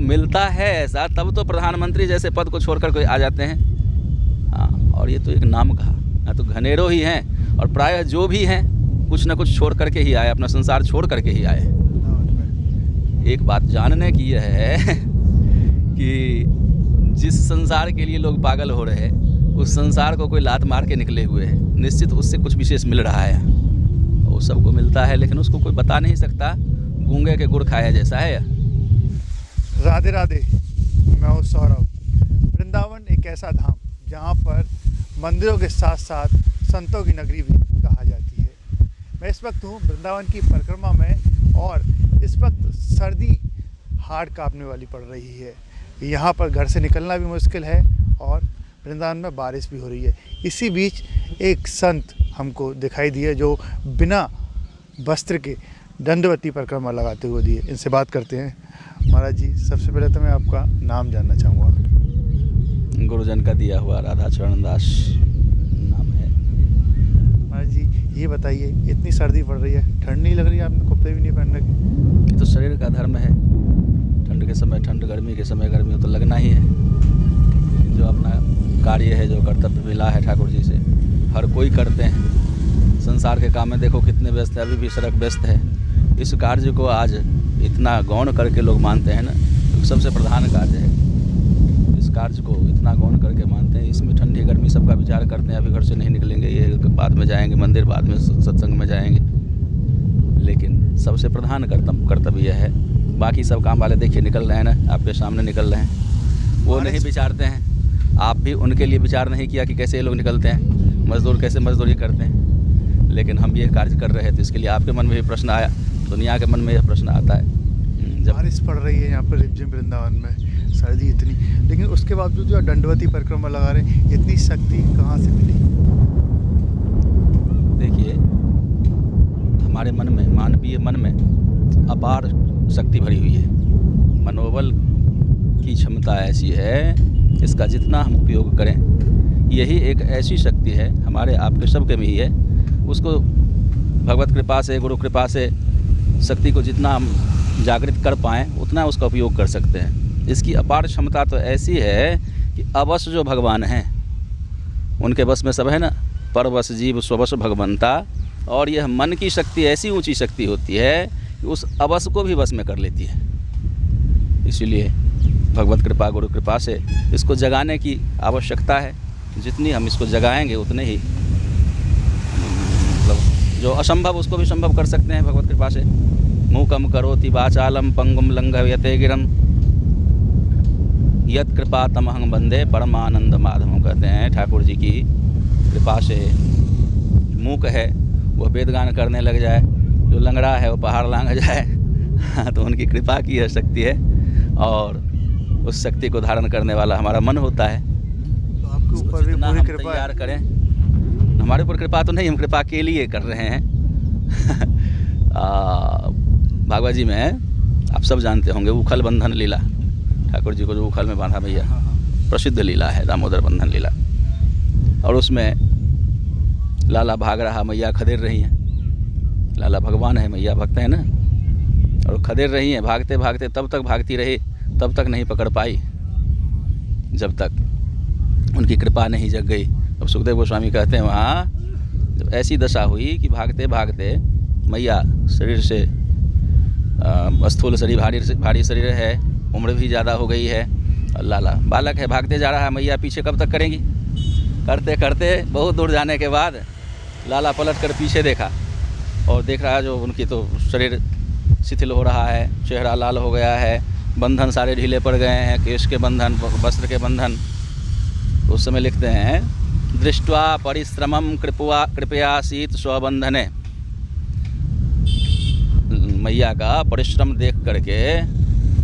मिलता है ऐसा, तब तो प्रधानमंत्री जैसे पद को छोड़कर कोई आ जाते हैं। हाँ, और ये तो एक नाम कहा ना, तो घनेरो ही हैं, और प्रायः जो भी हैं कुछ ना कुछ छोड़ करके ही आए, अपना संसार छोड़ करके ही आए। एक बात जानने की यह है कि जिस संसार के लिए लोग पागल हो रहे हैं, उस संसार को कोई लात मार के निकले हुए हैं, निश्चित उससे कुछ विशेष मिल रहा है। वो सबको मिलता है, लेकिन उसको कोई बता नहीं सकता, गूंगे के गुड़ खाया जैसा है। राधे राधे, मैं हूँ सौरभ। वृंदावन एक ऐसा धाम जहाँ पर मंदिरों के साथ साथ संतों की नगरी भी कहा जाती है। मैं इस वक्त हूँ वृंदावन की परिक्रमा में, और इस वक्त सर्दी हाड़ कांपने वाली पड़ रही है। यहाँ पर घर से निकलना भी मुश्किल है, और वृंदावन में बारिश भी हो रही है। इसी बीच एक संत हमको दिखाई दिए जो बिना वस्त्र के दंडवती परिक्रमा लगाते हुए दिए। इनसे बात करते हैं। महाराज जी, सबसे पहले तो मैं आपका नाम जानना चाहूँगा। गुरुजन का दिया हुआ राधा चरण दास नाम है। महाराज जी, ये बताइए, इतनी सर्दी पड़ रही है, ठंड नहीं लग रही है? आपने कपड़े भी नहीं पहन रखे? ये तो शरीर का धर्म है, ठंड के समय ठंड, गर्मी के समय गर्मी, तो लगना ही है। जो अपना कार्य है, जो कर्तव्य मिला है ठाकुर जी से, हर कोई करते हैं। संसार के काम में देखो कितने व्यस्त है, अभी भी सड़क व्यस्त है। इस कार्य को आज इतना गौण करके लोग मानते हैं ना, तो सबसे प्रधान कार्य है। इस कार्य को इतना गौण करके मानते हैं, इसमें ठंडी गर्मी सबका विचार करते हैं। अभी घर से नहीं निकलेंगे, ये बाद में जाएंगे मंदिर, बाद में सत्संग में जाएंगे, लेकिन सबसे प्रधान कर्तव्य यह है। बाकी सब काम वाले देखिए निकल रहे हैं ना, आपके सामने निकल रहे हैं, वो नहीं विचारते हैं। आप भी उनके लिए विचार नहीं किया कि कैसे ये लोग निकलते हैं, मजदूर कैसे मजदूरी करते हैं, लेकिन हम ये कार्य कर रहे थे। इसके लिए आपके मन में भी प्रश्न आया, दुनिया के मन में यह प्रश्न आता है। जब बारिश पड़ रही है यहाँ पर रिमझिम वृंदावन में, सर्दी इतनी, लेकिन उसके बावजूद जो दंडवती परिक्रमा लगा रहे हैं, इतनी शक्ति कहाँ से मिली? देखिए, हमारे मन में, मानवीय मन में अपार शक्ति भरी हुई है। मनोबल की क्षमता ऐसी है, इसका जितना हम उपयोग करें, यही एक ऐसी शक्ति है, हमारे आपके सबके में ही है। उसको भगवत कृपा से, गुरु कृपा से शक्ति को जितना हम जागृत कर पाएँ, उतना उसका उपयोग कर सकते हैं। इसकी अपार क्षमता तो ऐसी है कि अवश्य जो भगवान हैं उनके बस में सब है ना, परवश जीव स्ववश भगवंता। और यह मन की शक्ति ऐसी ऊंची शक्ति होती है कि उस अवश्य को भी वश में कर लेती है। इसीलिए भगवत कृपा, गुरु कृपा से इसको जगाने की आवश्यकता है। जितनी हम इसको जगाएंगे उतने ही मतलब जो असंभव उसको भी संभव कर सकते हैं भगवत कृपा से। मूकम करोति वाचालम पंगुम लंघयते गिरम यत् कृपा तमहं वंदे परमानंद माधवम। कहते हैं ठाकुर जी की कृपा से मूक है वह वेद गान करने लग जाए, जो लंगड़ा है वो पहाड़ लांघ जाए। तो उनकी कृपा की यह शक्ति है, और उस शक्ति को धारण करने वाला हमारा मन होता है। तो आपके ऊपर भी पूरी कृपा तैयार करें। हमारे ऊपर कृपा तो नहीं, हम कृपा के लिए कर रहे हैं। भागवत जी में आप सब जानते होंगे उखल बंधन लीला, ठाकुर जी को जो उखल में बांधा भैया, प्रसिद्ध लीला है दामोदर बंधन लीला। और उसमें लाला भाग रहा, मैया खदेड़ रही हैं। लाला भगवान है, मैया भक्त है ना, और खदेड़ रही हैं। भागते भागते तब तक भागती रही, तब तक नहीं पकड़ पाई जब तक उनकी कृपा नहीं जग गई। अब सुखदेव गोस्वामी कहते हैं वहाँ जब ऐसी दशा हुई कि भागते भागते मैया शरीर से स्थूल शरीर, भारी शरीर है, उम्र भी ज़्यादा हो गई है, और लाला बालक है, भागते जा रहा है। मैया पीछे कब तक करेंगी? करते करते बहुत दूर जाने के बाद लाला पलट कर पीछे देखा, और देख रहा है जो उनकी तो शरीर शिथिल हो रहा है, चेहरा लाल हो गया है, बंधन सारे ढीले पड़ गए हैं, केश के बंधन, वस्त्र के बंधन। उस समय लिखते हैं दृष्ट्वा परिश्रमम कृपयासीत स्वबंधने। मैया का परिश्रम देख करके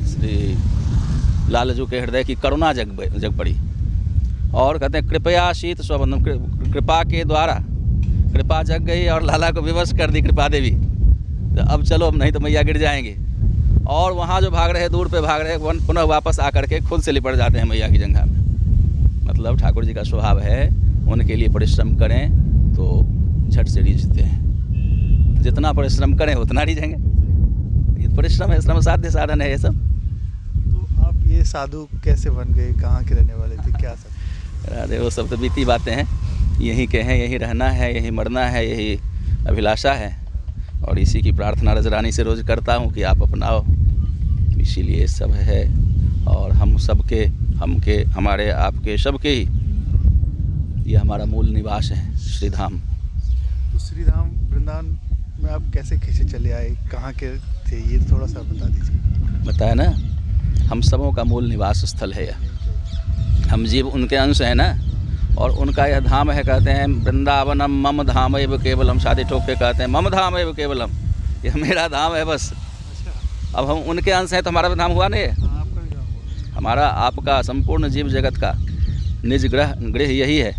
श्री लालजू के हृदय की करुणा जग पड़ी, और कहते हैं कृपयासीत स्वबंधन, कृपा के द्वारा कृपा जग गई और लाला को विवश कर दी कृपा देवी। अब चलो, अब नहीं तो मैया गिर जाएंगे। और वहाँ जो भाग रहे, दूर पे भाग रहे, पुनः वापस आकर के खुद से लिपट जाते हैं मैया की जंघा में। मतलब ठाकुर जी का स्वभाव है, उनके लिए परिश्रम करें तो झट से रिझते हैं, जितना परिश्रम करें उतना रिझेंगे। ये परिश्रम है, श्रम साध्य साधन है ये सब। तो आप ये साधु कैसे बन गए, कहाँ के रहने वाले थे, क्या सब? अरे वो सब तो बीती बातें हैं, यहीं के हैं, यहीं रहना है, यहीं मरना है, यही अभिलाषा है। और इसी की प्रार्थना रजरानी से रोज़ करता हूँ कि आप अपनाओ, इसीलिए सब है। और हम सबके, हमके, हमारे, आपके, सबके ही ये हमारा मूल निवास है श्रीधाम। तो श्रीधाम वृंदावन में आप कैसे खींचे चले आए, कहाँ के थे, ये थोड़ा सा बता दीजिए। बताया ना, हम सबों का मूल निवास स्थल है यह। हम जीव उनके अंश हैं ना, और उनका यह धाम है। कहते हैं वृंदावनम मम धाम एव केवलम, शादी ठोक के कहते हैं मम धाम एव केवलम, यह मेरा धाम है बस। अब हम उनके अंश हैं तो हमारा भी धाम हुआ नहीं है। आपका भी धाम हुआ। हमारा, आपका, संपूर्ण जीव जगत का निज गृह यही है।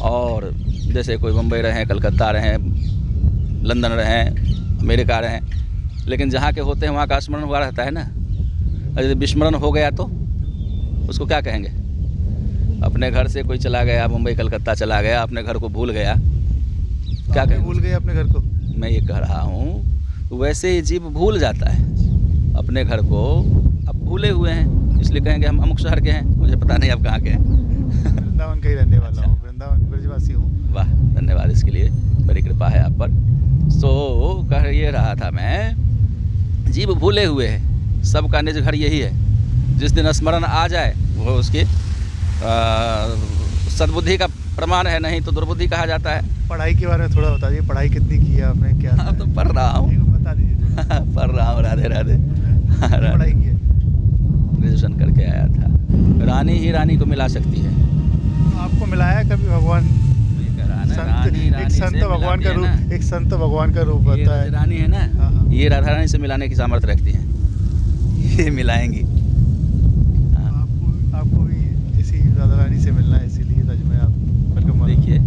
और जैसे कोई मुंबई रहें, कलकत्ता रहें, लंदन रहें, अमेरिका रहें, लेकिन जहाँ के होते हैं वहाँ का स्मरण हुआ रहता है ना। और यदि विस्मरण हो गया तो उसको क्या कहेंगे? अपने घर से कोई चला गया, मुंबई कलकत्ता चला गया, अपने घर को भूल गया, क्या कहेंगे? भूल गए अपने घर को? मैं ये कह रहा हूँ वैसे ही जीव भूल जाता है अपने घर को। अब भूले हुए हैं, इसलिए कहेंगे हम अमुक शहर के हैं, मुझे पता नहीं आप कहाँ के हैं। वृंदावन का ही रहने वाला हूँ, वृंदावन ब्रजवासी हूँ। वाह, धन्यवाद इसके लिए, बड़ी कृपा है आप पर। तो कह ये रहा था मैं, जीव भूले हुए हैं, सबका निज घर यही है। जिस दिन स्मरण आ जाए वो उसकी सद्बुद्धि का प्रमाण है, नहीं तो दुर्बुद्धि कहा जाता है। पढ़ाई के बारे में थोड़ा बता दीजिए, पढ़ाई कितनी की है आपने, क्या? हाँ, तो पढ़ रहा हूँ। बता दीजिए। पढ़ रहा हूँ, राधे राधे। पढ़ाई की है? ग्रेजुएशन करके आया था। रानी ही रानी को मिला सकती है। तो आपको मिलाया कभी भगवान? एक संत भगवान का रूप, एक संत भगवान का रूप होता है। रानी है ना, हाँ। ये राधा रानी से मिलाने की सामर्थ्य रखती हैं, ये मिलाएंगी। आपको भी इसी राधा रानी से मिलना है, इसीलिए रज में आप वेलकम। देखिए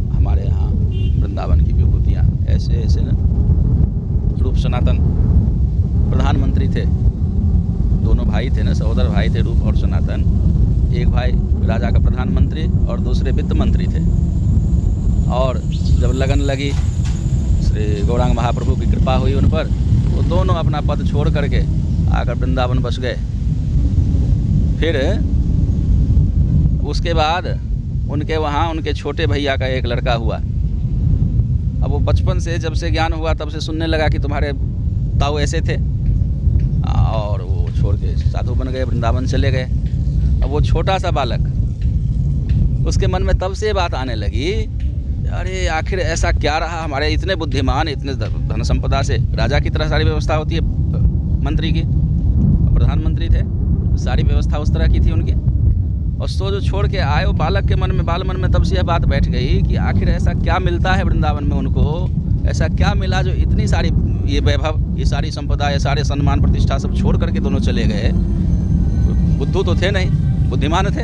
हमारे यहाँ वृंदावन की विभूतियाँ ऐसे ऐसे ना, रूप सनातन प्रधानमंत्री थे, दोनों भाई थे ना, सहोदर भाई थे, रूप और सनातन। एक भाई राजा का प्रधानमंत्री और दूसरे वित्त मंत्री थे। और जब लगन लगी, श्री गौरांग महाप्रभु की कृपा हुई उन पर, वो दोनों अपना पद छोड़ करके आकर वृंदावन बस गए। फिर उसके बाद उनके वहाँ उनके छोटे भैया का एक लड़का हुआ। अब वो बचपन से, जब से ज्ञान हुआ तब से सुनने लगा कि तुम्हारे ताऊ ऐसे थे, और वो छोड़ के साधु बन गए, वृंदावन चले गए। अब वो छोटा सा बालक, उसके मन में तब से बात आने लगी, अरे आखिर ऐसा क्या रहा, हमारे इतने बुद्धिमान, इतने धन संपदा से, राजा की तरह सारी व्यवस्था होती है मंत्री की, प्रधानमंत्री थे, सारी व्यवस्था उस तरह की थी उनकी। और सो जो छोड़ के आए, वो बालक के मन में, बाल मन में तब से यह बात बैठ गई कि आखिर ऐसा क्या मिलता है वृंदावन में उनको, ऐसा क्या मिला जो इतनी सारी ये वैभव, ये सारी संपदा, ये सारे सम्मान प्रतिष्ठा सब छोड़ करके दोनों चले गए। बुद्धू तो थे नहीं, बुद्धिमान थे।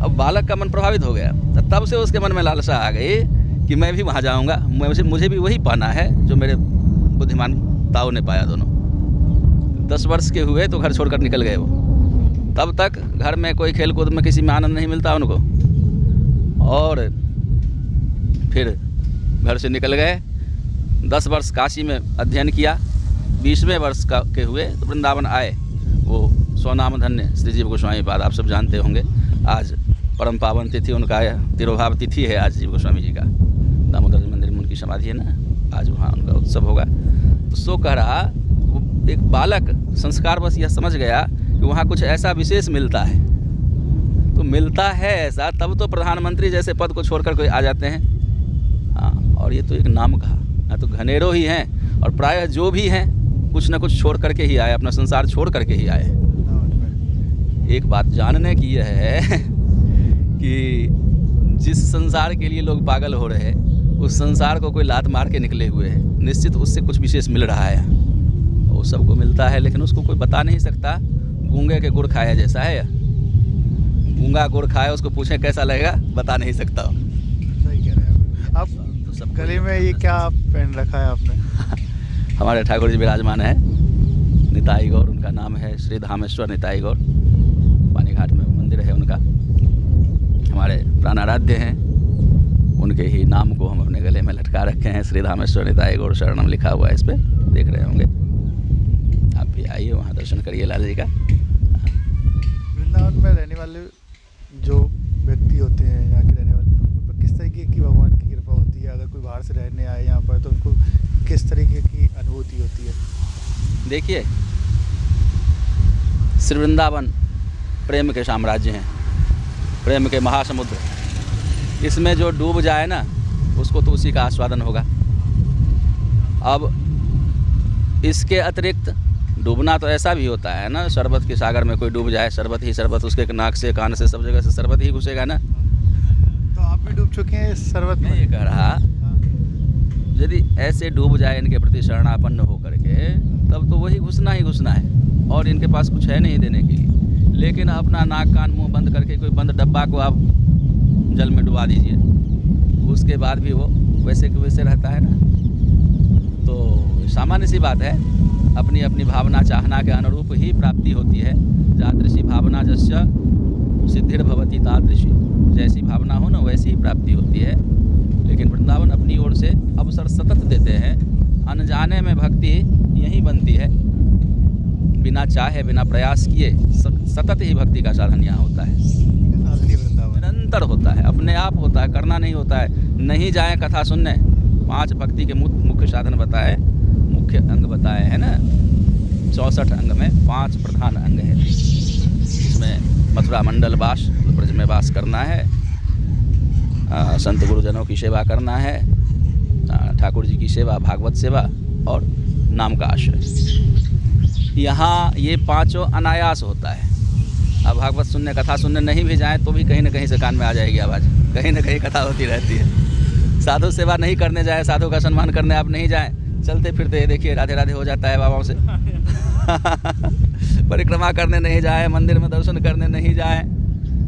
अब बालक का मन प्रभावित हो गया, तब से उसके मन में लालसा आ गई कि मैं भी वहाँ जाऊँगा, मुझे भी वही पाना है जो मेरे बुद्धिमान ताऊ ने पाया। दोनों 10 वर्ष के हुए तो घर छोड़कर निकल गए वो। तब तक घर में कोई खेल कूद में किसी में आनंद नहीं मिलता उनको। और फिर घर से निकल गए, 10 वर्ष काशी में अध्ययन किया, 20वें वर्ष के हुए तो वृंदावन आए। वो स्वनाम धन्य श्री जीव गोस्वामी पाद, आप सब जानते होंगे। आज परम पावन तिथि उनका, तिरोभाव तिथि है आज जीव गोस्वामी जी का। दामोदर मंदिर में उनकी समाधि है ना, आज वहाँ उनका उत्सव होगा। तो सो कह रहा, वो एक बालक संस्कार बस यह समझ गया कि वहाँ कुछ ऐसा विशेष मिलता है। तो मिलता है ऐसा, तब तो प्रधानमंत्री जैसे पद को छोड़कर कोई आ जाते हैं। हाँ, और ये तो एक नाम कहा, ना तो घनेरों ही हैं, और प्रायः जो भी हैं कुछ ना कुछ छोड़ करके ही आए, अपना संसार छोड़ करके ही आए। एक बात जानने की यह है कि जिस संसार के लिए लोग पागल हो रहे हैं, उस संसार को कोई लात मार के निकले हुए हैं, निश्चित उससे कुछ विशेष मिल रहा है। वो सबको मिलता है, लेकिन उसको कोई बता नहीं सकता। गूंगे के गुड़ खाया जैसा है, गूंगा गुड़ खाए, उसको पूछे कैसा लगेगा, बता नहीं सकता। सही कह रहे हैं आप। तो सब गले में ये क्या पहन रखा है आपने? हमारे ठाकुर जी विराजमान है, निताई गौर उनका नाम है, श्री धामेश्वर निताई गौर, पानीघाट में मंदिर है उनका, हमारे प्राणाराध्य हैं। उनके ही नाम को हम अपने गले में लटका रखे हैं, श्री धामेश्वर निताई गौर शरणम लिखा हुआ है इस पर, देख रहे होंगे आप भी। आइए वहाँ दर्शन करिए लाल जी का। वृंदावन में रहने वाले जो व्यक्ति होते हैं, यहाँ के रहने वाले, उन पर किस तरीके की भगवान की कृपा होती है? अगर कोई बाहर से रहने आए यहाँ पर तो उनको किस तरीके की अनुभूति होती है? देखिए, श्री वृंदावन प्रेम के साम्राज्य हैं, प्रेम के महासमुद्र। इसमें जो डूब जाए ना, उसको तो उसी का आस्वादन होगा। अब इसके अतिरिक्त डूबना तो ऐसा भी होता है ना, शरबत के सागर में कोई डूब जाए, शरबत ही शरबत, उसके नाक से कान से सब जगह से शरबत ही घुसेगा ना। तो आप भी डूब चुके हैं इस शरबत में? मैं ये कह रहा, यदि ऐसे डूब जाए इनके प्रति शरणापन्न होकर के, तब तो वही घुसना ही घुसना है, और इनके पास कुछ है नहीं देने के लिए। लेकिन अपना नाक कान मुंह बंद करके कोई बंद डब्बा को आप जल में डुबा दीजिए, उसके बाद भी वो वैसे के वैसे रहता है ना। तो सामान्य सी बात है, अपनी अपनी भावना चाहना के अनुरूप ही प्राप्ति होती है। जादृशी भावना जस्य सिद्धिर भवति तादृशी, जैसी भावना हो ना वैसी ही प्राप्ति होती है। लेकिन वृंदावन अपनी ओर से अवसर सतत देते हैं। अनजाने में भक्ति यही बनती है, बिना चाहे बिना प्रयास किए सतत ही भक्ति का साधन यहाँ होता है। निरंतर होता है, अपने आप होता है, करना नहीं होता है। नहीं जाए कथा सुनने, 5 भक्ति के मुख्य साधन बताए, मुख्य अंग बताए हैं ना। 64 अंग में 5 प्रधान अंग है। इसमें मथुरा मंडल वास, ब्रज में वास करना है, संत गुरुजनों की सेवा करना है, ठाकुर जी की सेवा, भागवत सेवा और नाम का आश्रय। यहाँ ये 5 अनायास होता है। अब भागवत सुनने, कथा सुनने नहीं भी जाएं तो भी कहीं ना कहीं से कान में आ जाएगी आवाज़, कहीं ना कहीं कथा होती रहती है। साधु सेवा नहीं करने जाए, साधु का सम्मान करने आप नहीं जाएं, चलते फिरते देखिए राधे राधे हो जाता है बाबाओं से। परिक्रमा करने नहीं जाए, मंदिर में दर्शन करने नहीं जाए,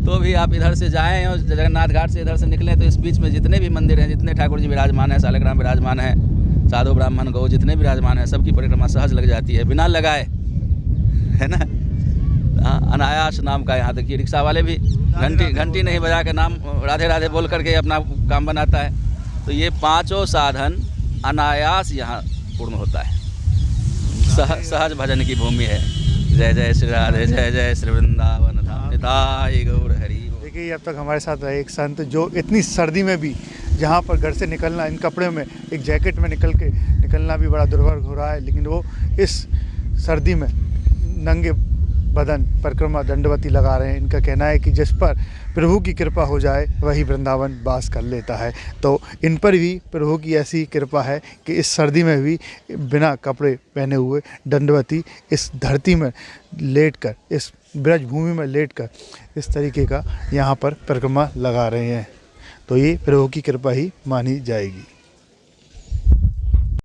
तो भी आप इधर से जाएं और जगन्नाथ घाट से इधर से निकलें तो इस बीच में जितने भी मंदिर हैं, जितने ठाकुर जी विराजमान हैं, सालग्राम विराजमान है, साधु ब्राह्मण गौ जितने विराजमान हैं, सबकी परिक्रमा सहज लग जाती है बिना लगाए, है ना। हाँ, अनायास नाम का। यहाँ देखिए रिक्शा वाले भी घंटी नहीं बजा के नाम राधे राधे बोल करके अपना काम बनाता है। तो ये 5 साधन अनायास यहाँ पूर्ण होता है। सहज भजन की भूमि है। जय जय श्री राधे, जय जय श्री वृंदावन धाम, निताई गौर हरि। देखिए अब तक हमारे साथ रहे एक संत जो इतनी सर्दी में भी, जहाँ पर घर से निकलना, इन कपड़े में, एक जैकेट में निकलना भी बड़ा दुर्भर हो रहा है, लेकिन वो इस सर्दी में नंगे बदन परिक्रमा दंडवती लगा रहे हैं। इनका कहना है कि जिस पर प्रभु की कृपा हो जाए वही वृंदावन वास कर लेता है। तो इन पर भी प्रभु की ऐसी कृपा है कि इस सर्दी में भी बिना कपड़े पहने हुए दंडवती इस धरती में लेटकर, इस ब्रज भूमि में लेटकर इस तरीके का यहाँ पर परिक्रमा लगा रहे हैं। तो ये प्रभु की कृपा ही मानी जाएगी।